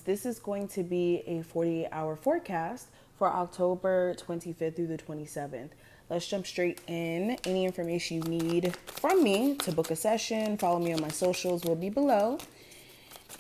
this is going to be a 48-hour forecast for October 25th through the 27th. Let's jump straight in. Any information you need from me to book a session, follow me on my socials will be below.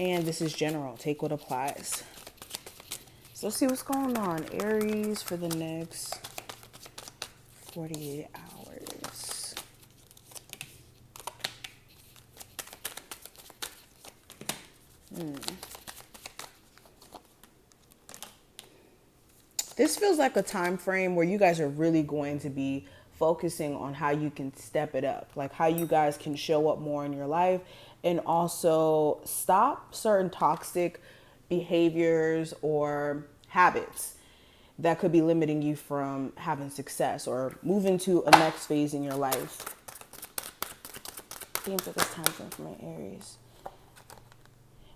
And this is general. Take what applies. So let's see what's going on. Aries for the next 48 hours. This feels like a time frame where you guys are really going to be focusing on how you can step it up, like how you guys can show up more in your life and also stop certain toxic behaviors or habits that could be limiting you from having success or moving to a next phase in your life. Theme for this time frame for my Aries.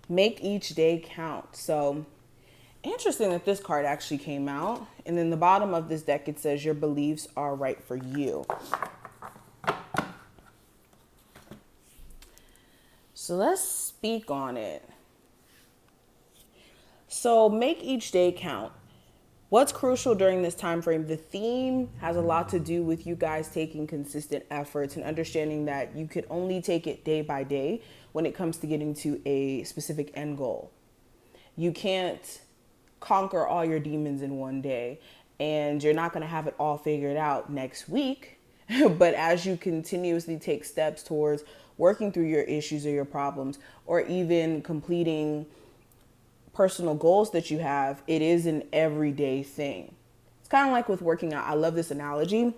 Make each day count. So interesting that this card actually came out. And then the bottom of this deck, it says your beliefs are right for you. So let's speak on it. So make each day count. What's crucial during this time frame? The theme has a lot to do with you guys taking consistent efforts and understanding that you could only take it day by day when it comes to getting to a specific end goal. You can't conquer all your demons in one day, and you're not going to have it all figured out next week. But as you continuously take steps towards working through your issues or your problems, or even completing personal goals that you have, it is an everyday thing. It's kind of like with working out. I love this analogy.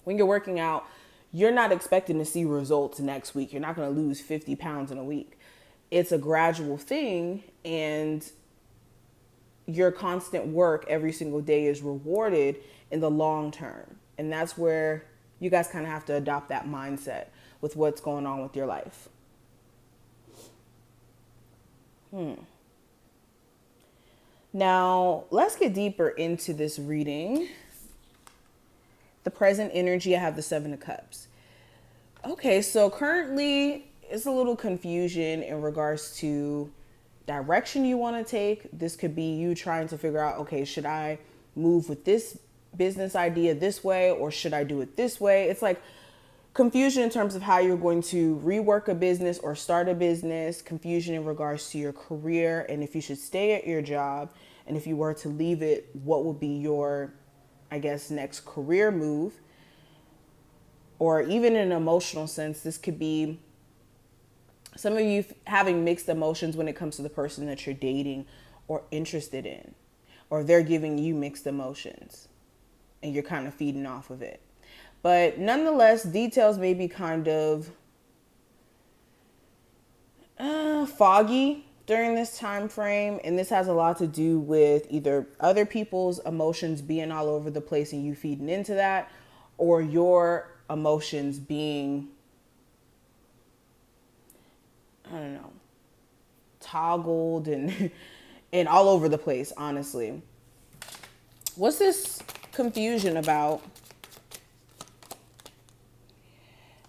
When you're working out, you're not expecting to see results next week. You're not going to lose 50 pounds in a week. It's a gradual thing, and your constant work every single day is rewarded in the long term. And that's where you guys kind of have to adopt that mindset with what's going on with your life. Now, let's get deeper into this reading. The present energy, I have the Seven of Cups. Okay, so currently it's a little confusion in regards to direction you want to take. This could be you trying to figure out, okay, should I move with this business idea this way or should I do it this way? It's like confusion in terms of how you're going to rework a business or start a business, confusion in regards to your career and if you should stay at your job, and if you were to leave it, what would be your, I guess, next career move? Or even in an emotional sense, this could be some of you having mixed emotions when it comes to the person that you're dating or interested in, or they're giving you mixed emotions and you're kind of feeding off of it. But nonetheless, details may be kind of foggy during this time frame. And this has a lot to do with either other people's emotions being all over the place and you feeding into that, or your emotions being, I don't know, toggled and all over the place, honestly. What's this confusion about?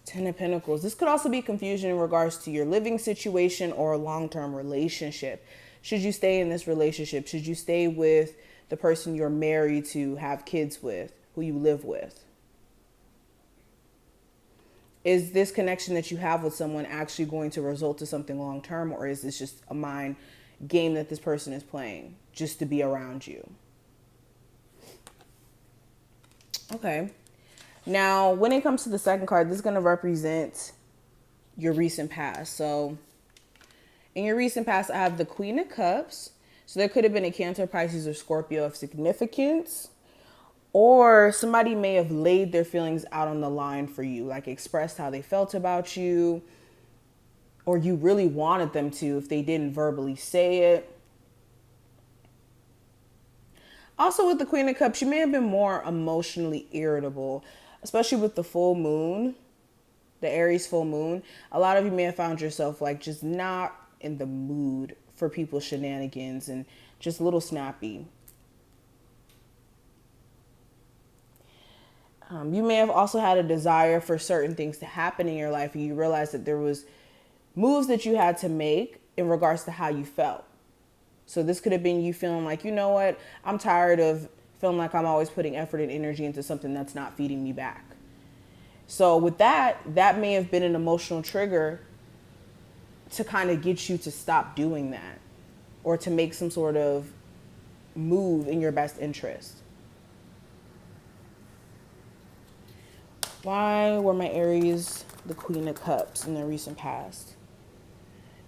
Ten of Pentacles. This could also be confusion in regards to your living situation or a long-term relationship. Should you stay in this relationship? Should you stay with the person you're married to, have kids with, who you live with? Is this connection that you have with someone actually going to result to something long-term, or is this just a mind game that this person is playing just to be around you? Okay. Now, when it comes to the second card, this is going to represent your recent past. So in your recent past, I have the Queen of Cups. So there could have been a Cancer, Pisces, or Scorpio of significance. Or somebody may have laid their feelings out on the line for you, like expressed how they felt about you, or you really wanted them to if they didn't verbally say it. Also with the Queen of Cups, you may have been more emotionally irritable, especially with the full moon, the Aries full moon. A lot of you may have found yourself like just not in the mood for people's shenanigans and just a little snappy. You may have also had a desire for certain things to happen in your life, and you realized that there was moves that you had to make in regards to how you felt. So this could have been you feeling like, you know what, I'm tired of feeling like I'm always putting effort and energy into something that's not feeding me back. So with that, that may have been an emotional trigger to kind of get you to stop doing that, or to make some sort of move in your best interest. Why were my Aries the Queen of Cups in the recent past?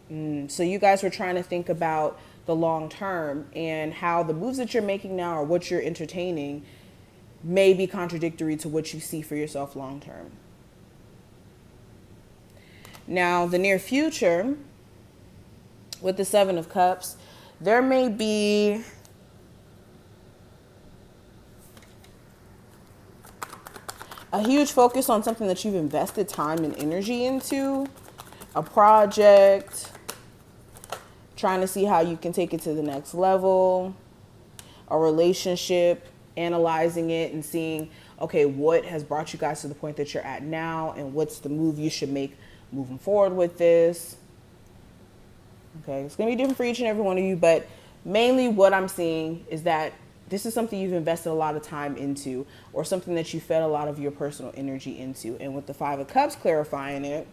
So you guys were trying to think about the long term and how the moves that you're making now or what you're entertaining may be contradictory to what you see for yourself long term. Now, the near future, with the Seven of Cups, there may be a huge focus on something that you've invested time and energy into, a project, trying to see how you can take it to the next level, a relationship, analyzing it and seeing, okay, what has brought you guys to the point that you're at now, and what's the move you should make moving forward with this. Okay, it's going to be different for each and every one of you, but mainly what I'm seeing is that this is something you've invested a lot of time into, or something that you fed a lot of your personal energy into. And with the Five of Cups clarifying it,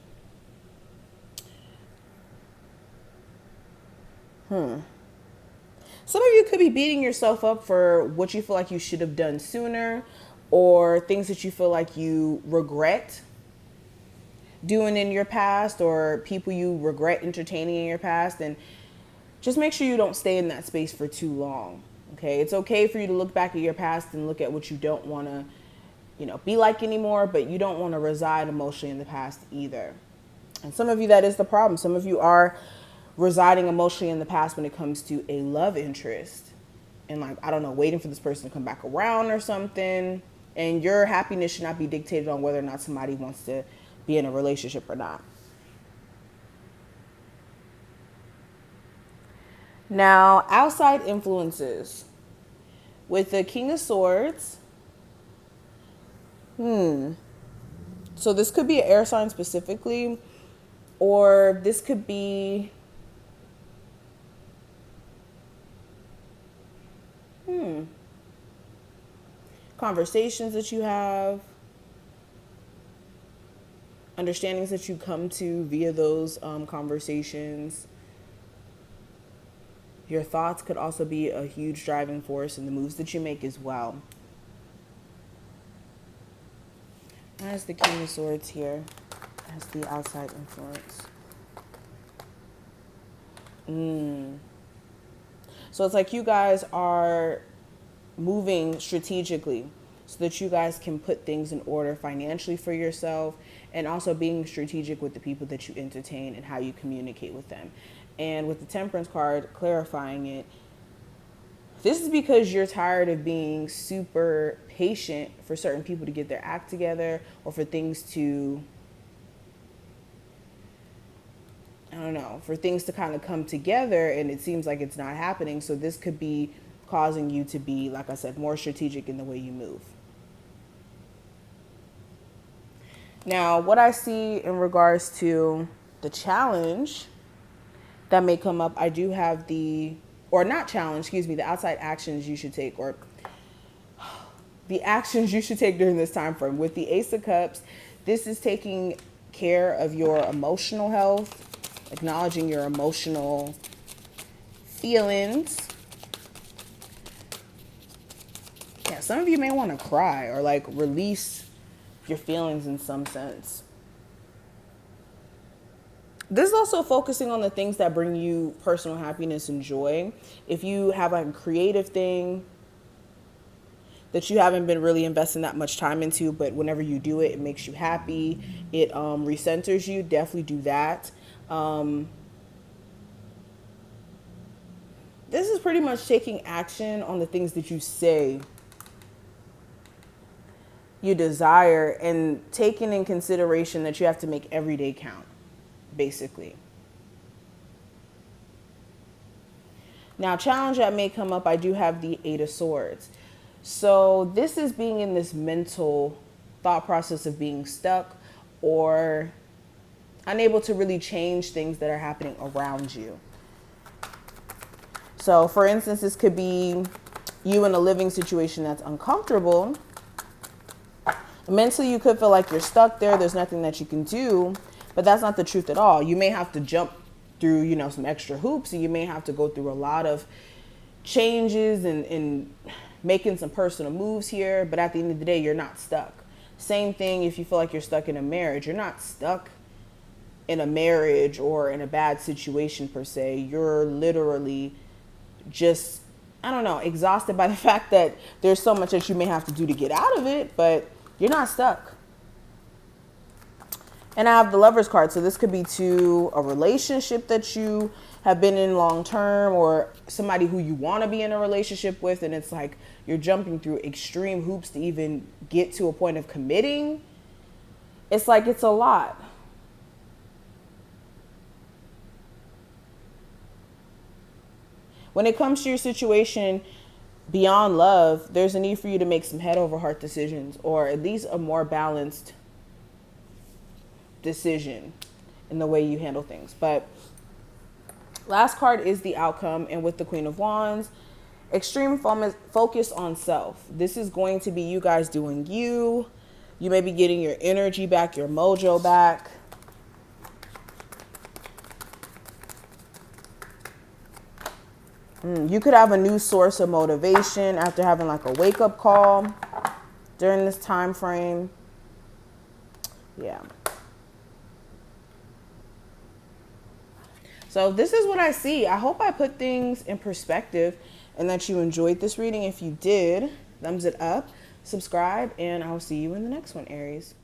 some of you could be beating yourself up for what you feel like you should have done sooner, or things that you feel like you regret doing in your past, or people you regret entertaining in your past. And just make sure you don't stay in that space for too long. Okay, it's okay for you to look back at your past and look at what you don't want to, be like anymore, but you don't want to reside emotionally in the past either. And some of you, that is the problem. Some of you are residing emotionally in the past when it comes to a love interest, and like, I don't know, waiting for this person to come back around or something. And your happiness should not be dictated on whether or not somebody wants to be in a relationship or not. Now, outside influences. With the King of Swords, so this could be an air sign specifically, or this could be conversations that you have, understandings that you come to via those conversations. Your thoughts could also be a huge driving force in the moves that you make as well. As the King of Swords here, as the outside influence. So it's like you guys are moving strategically so that you guys can put things in order financially for yourself, and also being strategic with the people that you entertain and how you communicate with them. And with the Temperance card clarifying it, this is because you're tired of being super patient for certain people to get their act together, or for things to, for things to kind of come together, and it seems like it's not happening. So this could be causing you to be, like I said, more strategic in the way you move. Now, what I see in regards to the challenge that may come up, I do have the outside actions you should take, or the actions you should take during this time frame. With the Ace of Cups, this is taking care of your emotional health, acknowledging your emotional feelings. Yeah, some of you may want to cry, or like release your feelings in some sense. This is also focusing on the things that bring you personal happiness and joy. If you have a creative thing that you haven't been really investing that much time into, but whenever you do it, it makes you happy, it recenters you, definitely do that. This is pretty much taking action on the things that you say you desire, and taking in consideration that you have to make every day count, basically. Now, challenge that may come up, I do have the Eight of Swords. So this is being in this mental thought process of being stuck, or unable to really change things that are happening around you. So for instance, this could be you in a living situation that's uncomfortable. Mentally, you could feel like you're stuck there. There's nothing that you can do, but that's not the truth at all. You may have to jump through, you know, some extra hoops, and you may have to go through a lot of changes and making some personal moves here. But at the end of the day, you're not stuck. Same thing if you feel like you're stuck in a marriage. You're not stuck in a marriage or in a bad situation per se. You're literally just, I don't know, exhausted by the fact that there's so much that you may have to do to get out of it, but you're not stuck. And I have the Lovers card. So this could be to a relationship that you have been in long term, or somebody who you want to be in a relationship with. And it's like you're jumping through extreme hoops to even get to a point of committing. It's like it's a lot. When it comes to your situation beyond love, there's a need for you to make some head over heart decisions, or at least a more balanced decision in the way you handle things. But last card is the Outcome, and with the Queen of Wands, extreme focus on self. This is going to be you guys doing you. You may be getting your energy back, your mojo back. You could have a new source of motivation after having like a wake-up call during this time frame. Yeah. So this is what I see. I hope I put things in perspective and that you enjoyed this reading. If you did, thumbs it up, subscribe, and I'll see you in the next one, Aries.